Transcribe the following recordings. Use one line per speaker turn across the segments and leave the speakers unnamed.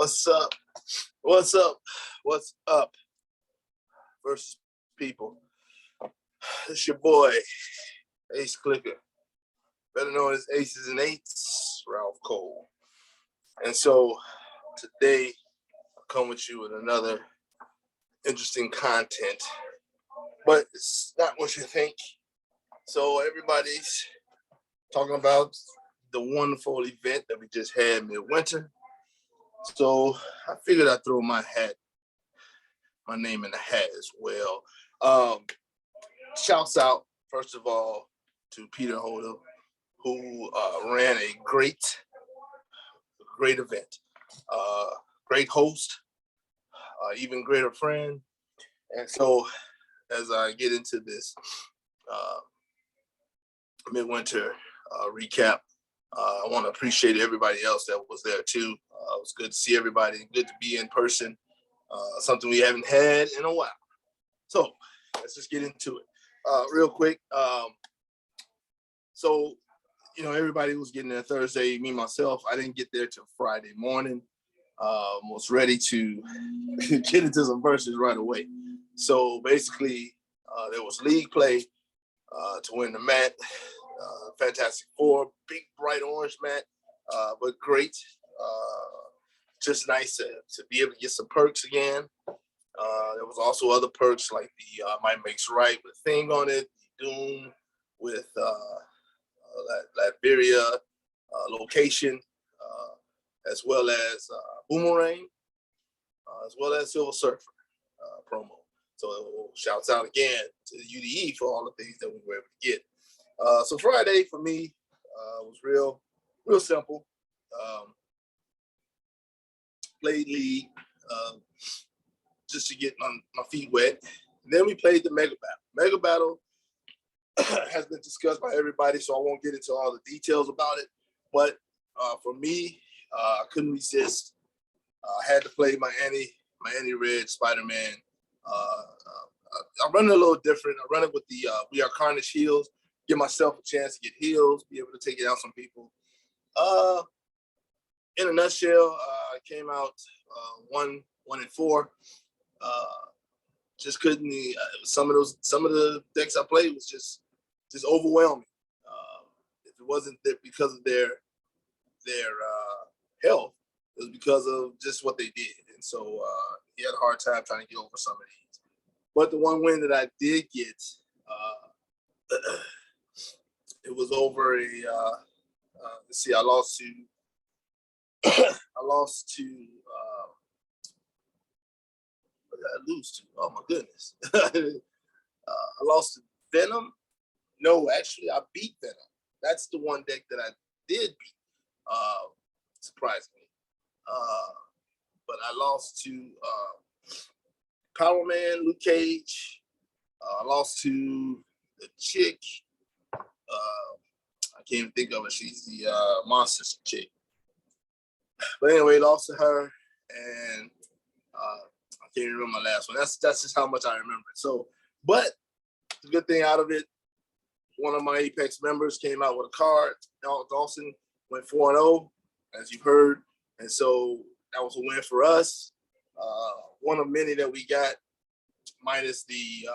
What's up? What's up? What's up? Versus people. It's your boy, Aceclixer, better known as Aces and Eights, Ralph Cole. And so today I come with you with another interesting content, but it's not what you think. So everybody's talking about the wonderful event that we just had Midwinter. So I figured I'd throw my name in the hat as well. Shouts out, first of all, to Peter Holder, who ran a great event. Great host, even greater friend. And so as I get into this Midwinter recap, I want to appreciate everybody else that was there too. It was good to see everybody, good to be in person, something we haven't had in a while. So let's just get into it real quick. So, you know, everybody was getting there Thursday, me, myself. I didn't get there till Friday morning. Was ready to get into some verses right away. So basically, there was league play to win the mat. Fantastic Four, big bright orange mat, but great. Just nice to be able to get some perks again. There was also other perks like the Might Makes Right with Thing on it, Doom with Liberia location, as well as Boomerang, as well as Silver Surfer promo. So shouts out again to UDE for all the things that we were able to get. So Friday for me was real simple. Played league just to get my feet wet. And then we played the Mega Battle. Mega Battle has been discussed by everybody, so I won't get into all the details about it. But for me, I couldn't resist. I had to play my anti-red Spider-Man. I run it a little different. I run it with the We Are Carnage heals. Give myself a chance to get heals, be able to take it out some people. In a nutshell, I came out 1-4. Just couldn't. Some of the decks I played was just overwhelming. If it wasn't because of their health, it was because of just what they did, and so he had a hard time trying to get over some of these. But the one win that I did get, it was over a. Let's see, I lost to. What did I lose to? Oh my goodness! I lost to Venom. No, actually, I beat Venom. That's the one deck that I did beat. Surprisingly, but I lost to Power Man, Luke Cage. I lost to the chick. I can't even think of it. She's the monster chick. But anyway, lost to her, and I can't remember my last one. That's just how much I remember. So, but the good thing out of it, one of my Apex members came out with a card. Dawson went 4-0, as you've heard, and so that was a win for us. One of many that we got, minus the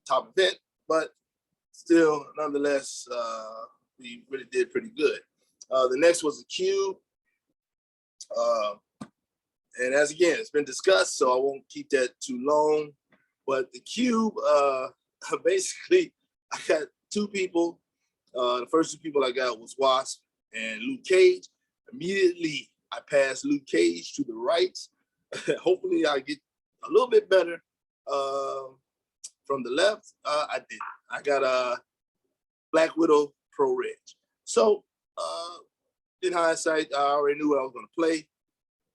top event, but still, nonetheless, we really did pretty good. The next was the Cube. And as again, it's been discussed, so I won't keep that too long. But the Cube, basically, I got two people. The first two people I got was Wasp and Luke Cage. Immediately, I passed Luke Cage to the right. Hopefully, I get a little bit better from the left. I did. I got Black Widow Pro Reg. So, in hindsight, I already knew what I was going to play.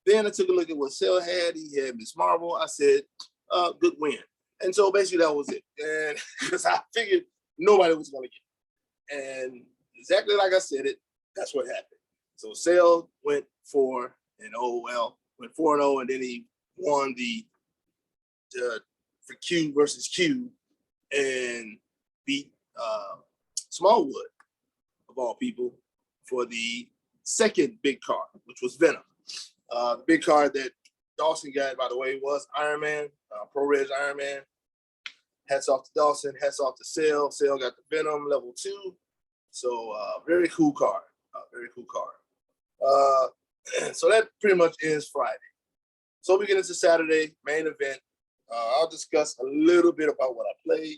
Then I took a look at what Cell had. He had Miss Marvel. I said, good win. And so basically that was it. And because I figured nobody was going to get it. And exactly like I said it, that's what happened. So Cell went 4-0, went 4-0, and then he won the for Q versus Q and beat Smallwood, of all people, for the second big card, which was Venom. The big card that Dawson got, by the way, was Iron Man, Pro Reg Iron Man. Hats off to Dawson, hats off to Sale. Sale got the Venom level 2. So very cool card, very cool card. So that pretty much ends Friday. So we get into Saturday, main event. I'll discuss a little bit about what I played.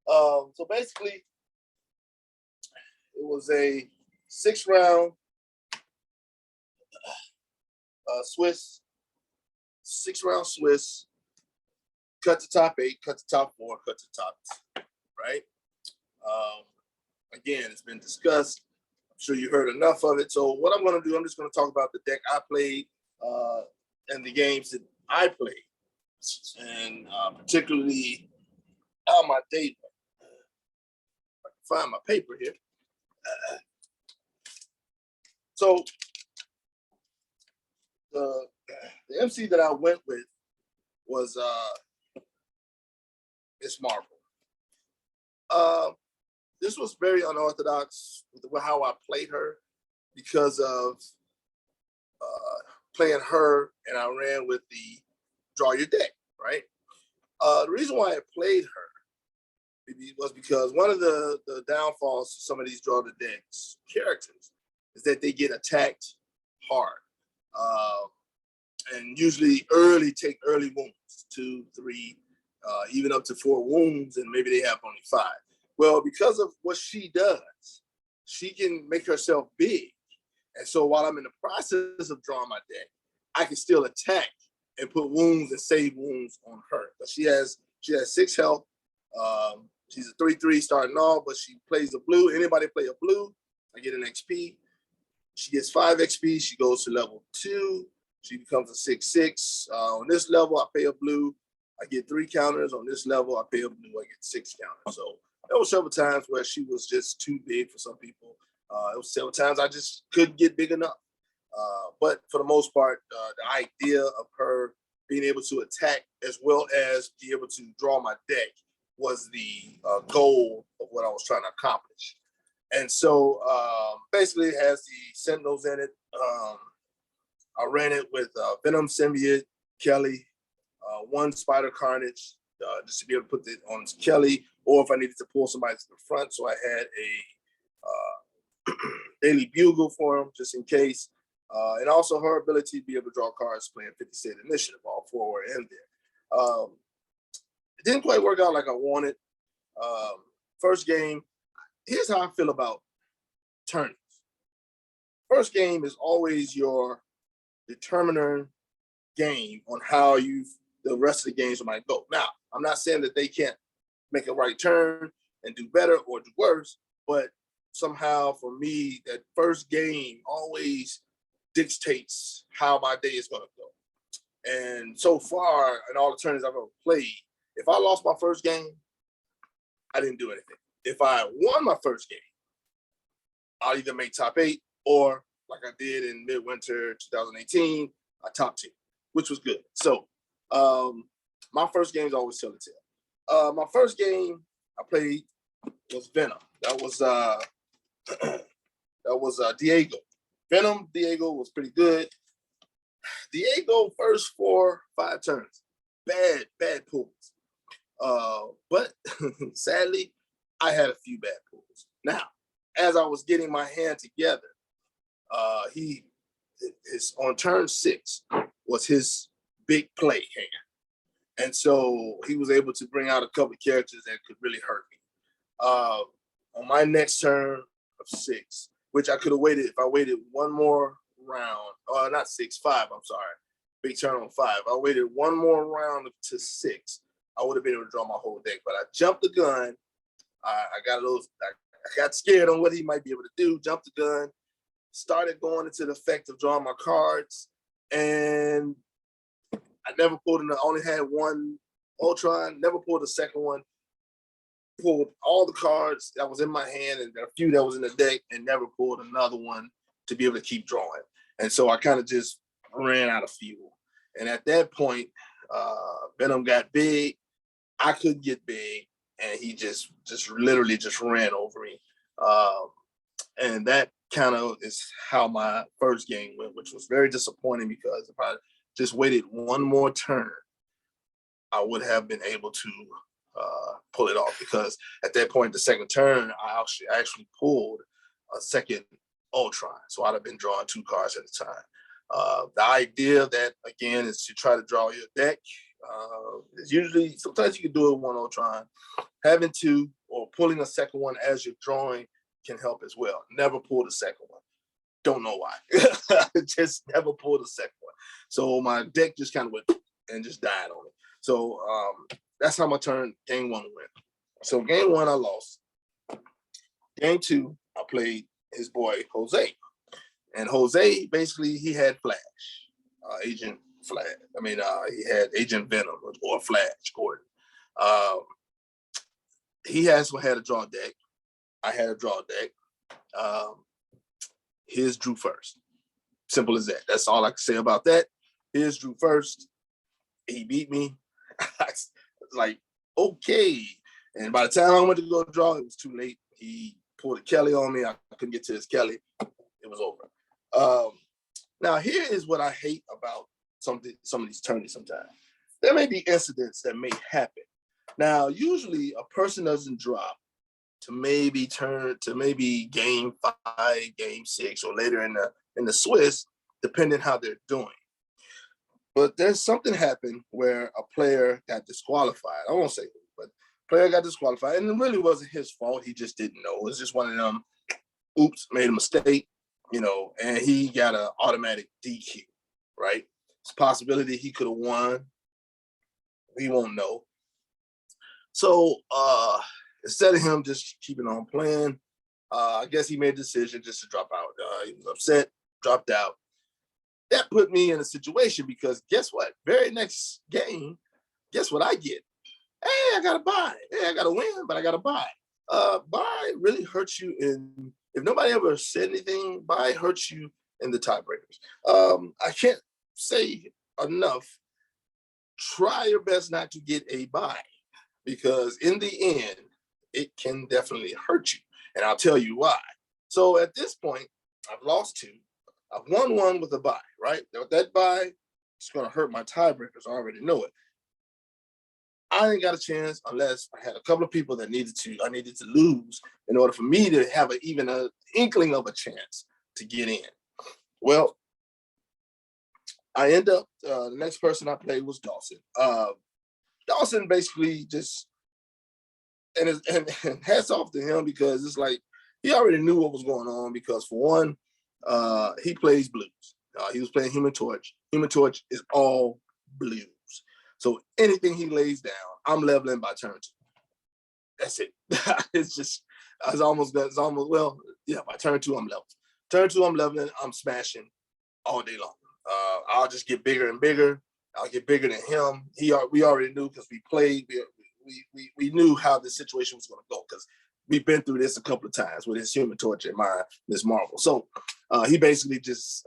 So basically, it was a 6-round Swiss, 6-round Swiss, cut to top 8, cut to top 4, cut to top 2, right? Again, it's been discussed. I'm sure you heard enough of it. So what I'm going to do, I'm just going to talk about the deck I played and the games that I played. And particularly how my day went. I can find my paper here. So the MC that I went with was Miss Marvel. This was very unorthodox with how I played her because of playing her, and I ran with the draw your deck, right? The reason why I played her was because one of the downfalls to some of these draw the decks characters is that they get attacked hard. And usually take early wounds, 2, 3, even up to 4 wounds, and maybe they have only 5. Well, because of what she does, she can make herself big. And so while I'm in the process of drawing my deck, I can still attack and put wounds and save wounds on her. But she has 6 health. She's a 3/3 starting off, but she plays a blue. Anybody play a blue, I get an XP. She gets 5 XP. She goes to level 2. She becomes a 6/6. On this level, I pay a blue. I get 3 counters. On this level, I pay a blue. I get 6 counters. So there were several times where she was just too big for some people. It was several times I just couldn't get big enough. But for the most part, the idea of her being able to attack as well as be able to draw my deck was the goal of what I was trying to accomplish. And so basically it has the Sentinels in it. I ran it with Venom Symbiote, Kelly, 1 Spider Carnage, just to be able to put it on Kelly, or if I needed to pull somebody to the front. So I had a Daily Bugle for him, just in case. And also her ability to be able to draw cards playing 50 State Initiative, all 4 were in there. It didn't quite work out like I wanted. First game, here's how I feel about tourneys. First game is always your determiner game on how the rest of the games might go. Now, I'm not saying that they can't make a right turn and do better or do worse, but somehow for me, that first game always dictates how my day is going to go. And so far, in all the tournaments I've ever played, if I lost my first game, I didn't do anything. If I won my first game, I'll either make top 8 or, like I did in Midwinter 2018, I top 10, which was good. So my first game is always tell the tale. My first game I played was Venom. That was Diego. Venom Diego was pretty good. Diego first 4, 5 turns, bad pulls. But sadly, I had a few bad pulls. Now, as I was getting my hand together, his on turn 6 was his big play hand. And so he was able to bring out a couple of characters that could really hurt me. On my next turn of 6, which I could have waited, if I waited one more round, not 6, 5, I'm sorry, big turn on 5. I waited one more round to 6, I would have been able to draw my whole deck. But I jumped the gun. I got scared on what he might be able to do, jumped the gun, started going into the effect of drawing my cards, and I never pulled I only had one Ultron, never pulled a second one, pulled all the cards that was in my hand and a few that was in the deck, and never pulled another one to be able to keep drawing. And so I kind of just ran out of fuel. And at that point, Venom got big. I couldn't get big, and he just literally just ran over me. And that kind of is how my first game went, which was very disappointing because if I just waited one more turn, I would have been able to pull it off, because at that point, the second turn, I actually pulled a second Ultron. So I'd have been drawing 2 cards at a time. The idea of that, again, is to try to draw your deck. It's usually, sometimes you can do it with 1 Ultron. Having 2 or pulling a second one as you're drawing can help as well. Never pull the second one. Don't know why. Just never pulled the second one. So my deck just kind of went and just died on it. So that's how my game 1 went. So game 1, I lost. Game 2, I played his boy, Jose. And Jose, basically, he had Flash, Agent Flash. He had Agent Venom or Flash Gordon. He had a draw deck. I had a draw deck. His drew first. Simple as that. That's all I can say about that. His drew first. He beat me. I was like, okay. And by the time I went to go draw, it was too late. He pulled a Kelly on me. I couldn't get to his Kelly. It was over. Now, here is what I hate about some of these tourneys sometimes. There may be incidents that may happen. Now, usually a person doesn't drop to maybe game 5, game 6, or later in the Swiss, depending how they're doing. But there's something happened where a player got disqualified. I won't say who, but player got disqualified, and it really wasn't his fault. He just didn't know. It was just one of them, oops, made a mistake, and he got an automatic DQ, right? It's a possibility he could have won. We won't know. So instead of him just keeping on playing, I guess he made a decision just to drop out. He was upset, dropped out. That put me in a situation because guess what? Very next game, guess what I get? Hey, I got to buy. Hey, I got to win, but I got to buy. Buy really hurts you if nobody ever said anything, buy hurts you in the tiebreakers. I can't say enough. Try your best not to get a buy, because in the end, it can definitely hurt you. And I'll tell you why. So at this point, I've lost 2. I've won 1 with a buy, right? That buy is going to hurt my tiebreakers. I already know it. I ain't got a chance unless I had a couple of people that I needed to lose in order for me to have even an inkling of a chance to get in. Well, I end up, the next person I played was Dawson. Dawson basically just, and hats off to him, because it's like he already knew what was going on, because for one, he plays blues. He was playing Human Torch. Human Torch is all blues. So anything he lays down, I'm leveling by turn 2. That's it. By turn 2, I'm leveling. Turn 2, I'm leveling, I'm smashing all day long. I'll just get bigger and bigger. I'll get bigger than him. We already knew, because we played. We knew how the situation was going to go, because we've been through this a couple of times with his Human Torch and Miss Marvel. So he basically just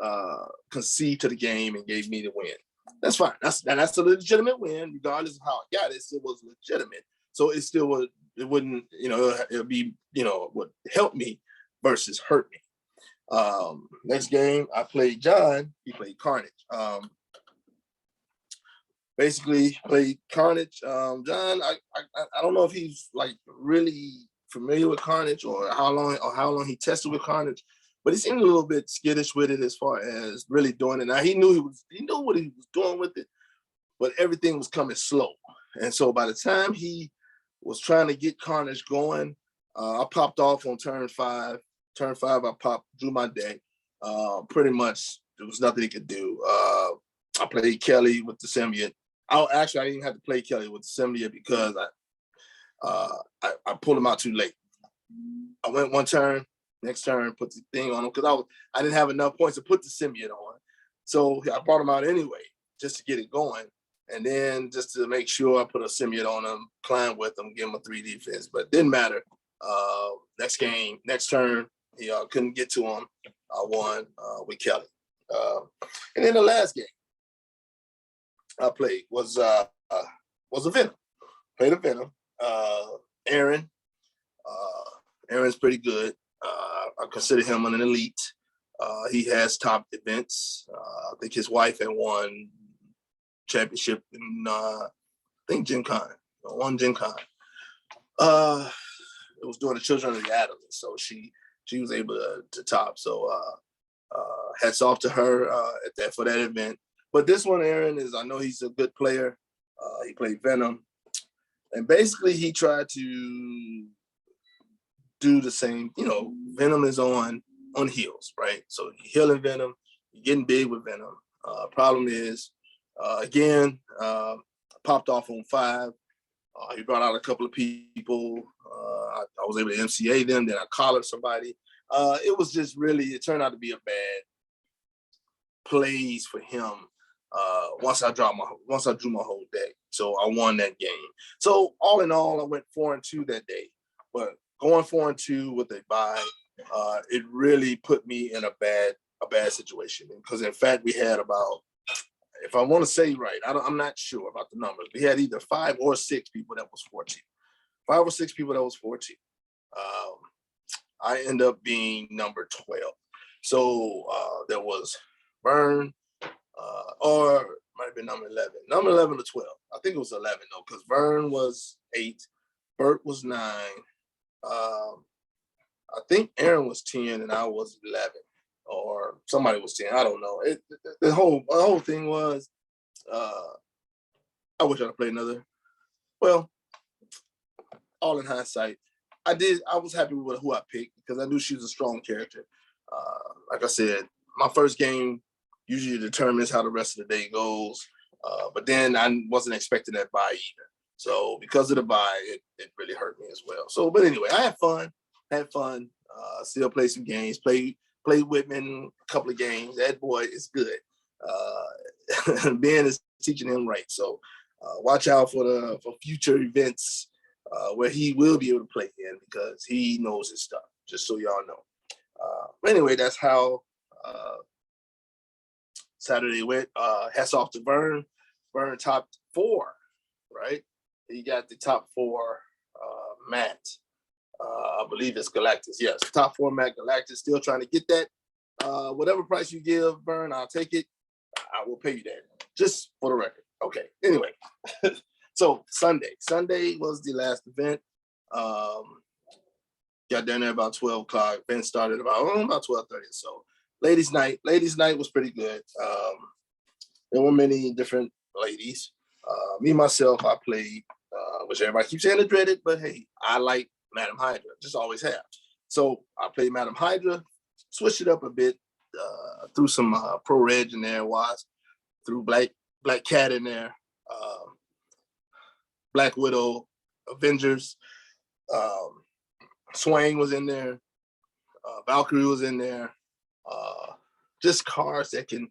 conceded to the game and gave me the win. That's fine. That's a legitimate win, regardless of how I got it. It still was legitimate. So it still would. It wouldn't. It'll be. Would help me versus hurt me. Next game, I played John. He played Carnage. Basically played Carnage. John, I don't know if he's like really familiar with Carnage, or how long he tested with Carnage, but he seemed a little bit skittish with it as far as really doing it. Now he knew what he was doing with it, but everything was coming slow. And so by the time he was trying to get Carnage going, I popped off on turn 5. Turn 5, I drew my deck. Pretty much there was nothing he could do. I played Kelly with the symbiote. I didn't have to play Kelly with the symbiote because I pulled him out too late. I went one turn, next turn, put the thing on him, because I didn't have enough points to put the symbiote on. So I brought him out anyway, just to get it going. And then just to make sure, I put a symbiote on him, climb with him, give him a 3 defense. But it didn't matter. Next turn, he couldn't get to him. I won with Kelly. And then the last game I played was a Venom. Played a Venom. Aaron. Aaron's pretty good. I consider him an elite. He has top events. I think his wife had won championship in I think Gen Con, one Gen Con. It was during the Children of the Atom, so she was able to top. So hats off to her for that event. But this one, Aaron, is, I know he's a good player. He played Venom, and basically he tried to do the same. Venom is on heals, right? So you're healing Venom, you're getting big with Venom. Problem is, again, popped off on 5. He brought out a couple of people. I was able to MCA them. Then I collared somebody. It was just really, it turned out to be a bad plays for him. Once I drew my whole deck, so I won that game. So all in all, I went 4-2 that day. But going 4-2 with a bye, it really put me in a bad situation. Because in fact, we had about, if I want to say right, I'm not sure about the numbers. We had either 5 or 6 people that was 4-2. 5 or 6 people that was 4-2. I end up being number 12. So there was Vern, or might have been number 11. Number 11 to 12. I think it was 11 though, because Vern was 8, Bert was 9. I think Aaron was 10 and I was 11, or somebody was 10. I don't know. The whole thing was, I wish I'd have played another. Well, all in hindsight, I was happy with who I picked because I knew she was a strong character. Like I said, my first game usually determines how the rest of the day goes. But then I wasn't expecting that bye either. So because of the bye, it really hurt me as well. So, but anyway, I had fun. Still played some games. Played Whitman a couple of games. That boy is good. Ben is teaching him right. So watch out for future events where he will be able to play in because he knows his stuff. Just so y'all know. Anyway, that's how Saturday went. Hats off to Vern. Vern top 4, right? He got the top 4 Matt. I believe it's Galactus. Yes, top 4 Matt Galactus. Still trying to get that. Whatever price you give, Vern, I'll take it. I will pay you that. Just for the record. Okay. Anyway, so Sunday was the last event. Got down there about 12 o'clock. Event started about 12:30 or so. Ladies' night was pretty good. There were many different ladies. Me, myself, I played, which everybody keeps saying is dreaded, but hey, I like Madam Hydra, just always have. So I played Madam Hydra, switched it up a bit, threw some Pro Reg in there, threw Black Cat in there, Black Widow, Avengers, Swang was in there, Valkyrie was in there, just cards that can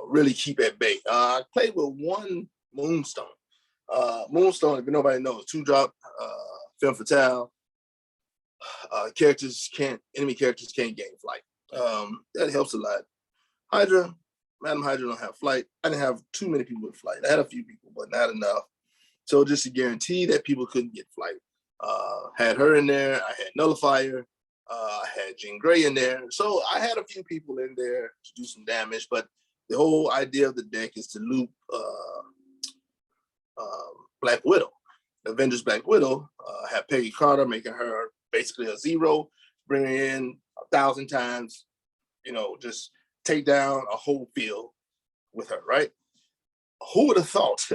really keep at bay. I played with one Moonstone. Moonstone, if nobody knows, 2-drop, Femme Fatale. Enemy characters can't gain flight. That helps a lot. Madam Hydra don't have flight. I didn't have too many people with flight. I had a few people, but not enough. So just to guarantee that people couldn't get flight. Had her in there. I had Nullifier. I had Jean Grey in there. So I had a few people in there to do some damage, but the whole idea of the deck is to loop Black Widow. Avengers Black Widow, have Peggy Carter, making her basically a 0, bring her in 1,000 times, just take down a whole field with her, right? Who would have thought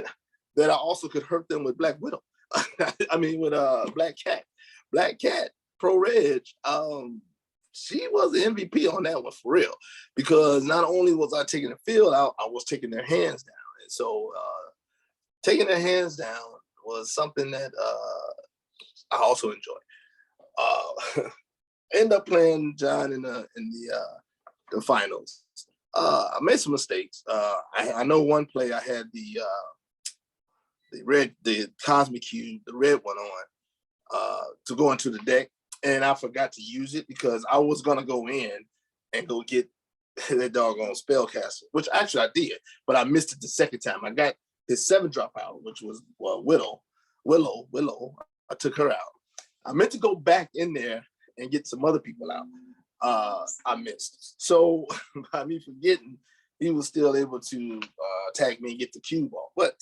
that I also could hurt them with Black Widow? I mean, with Black Cat. Black Cat, Pro Reg, she was the MVP on that one for real, because not only was I taking the field out, I was taking their hands down. And so taking their hands down was something that I also enjoyed. End up playing John in the finals. I made some mistakes. I know one play I had the Cosmic Cube, the red one on, to go into the deck, and I forgot to use it because I was gonna go in and go get that doggone spellcaster, which actually I did, but I missed it the second time. I got his 7-drop out, which was Willow. I took her out. I meant to go back in there and get some other people out. I missed. So by me forgetting, he was still able to tag me and get the cube off. But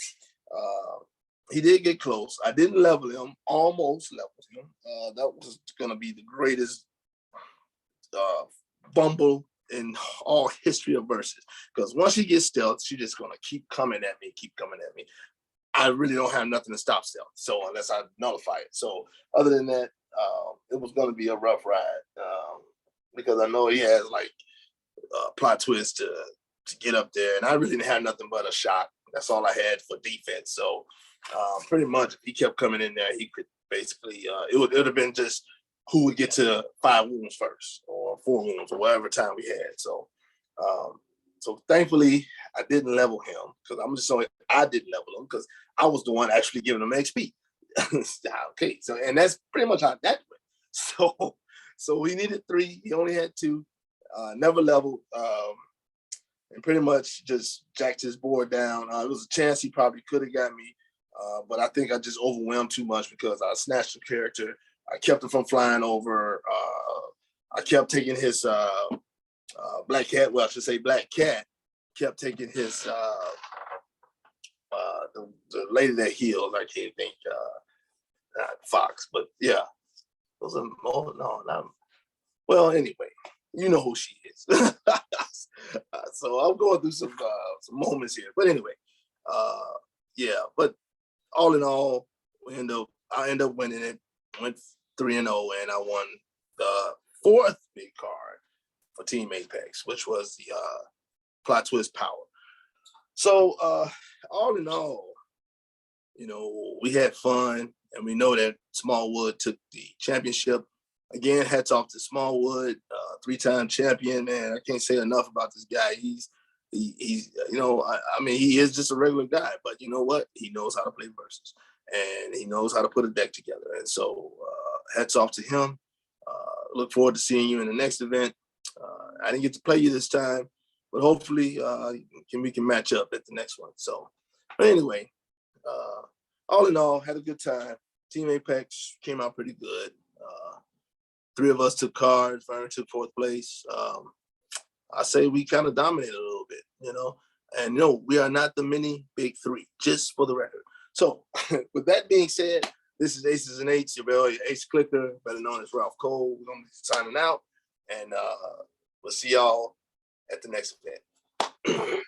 he did get close. I didn't level him, almost leveled him. That was going to be the greatest fumble in all history of verses. Because once she gets stealth, she's just going to keep coming at me. I really don't have nothing to stop stealth. So unless I nullify it. So other than that, it was going to be a rough ride because I know he has like plot twist to get up there. And I really didn't have nothing but a shot. That's all I had for defense. So pretty much if he kept coming in there, he could basically, it would have been just who would get to 5 wounds first or 4 wounds or whatever time we had. So thankfully I didn't level him because I'm just saying I didn't level him because I was the one actually giving him XP. Okay, so and that's pretty much how that went. So he needed 3. He only had 2. Never leveled, and pretty much just jacked his board down. It was a chance he probably could have got me, but I think I just overwhelmed too much because I snatched the character. I kept him from flying over. I kept taking his black cat. Well, I should say black cat. Kept taking his the lady that heals. I can't think. Not Fox, but yeah. Those are not. Well, anyway, you know who she is. So I'm going through some moments here, but anyway, yeah. But all in all, I end up winning it. Went 3-0, and I won the 4th big card for Team Apex, which was the plot twist power. So all in all, we had fun, and we know that Smallwood took the championship. Again, hats off to Smallwood, 3-time champion. Man, I can't say enough about this guy. He's I mean, he is just a regular guy, but you know what? He knows how to play versus, and he knows how to put a deck together. And so, hats off to him. Look forward to seeing you in the next event. I didn't get to play you this time, but hopefully, we can match up at the next one. So, but anyway, all in all, had a good time. Team Apex came out pretty good. 3 of us took cards. Vern took 4th place. I say we kind of dominated a little bit, and we are not the mini big 3, just for the record. So with that being said, this is Aces and Eights, your boy Aceclixer, better known as Ralph Cole. We're going to be signing out, and we'll see y'all at the next event.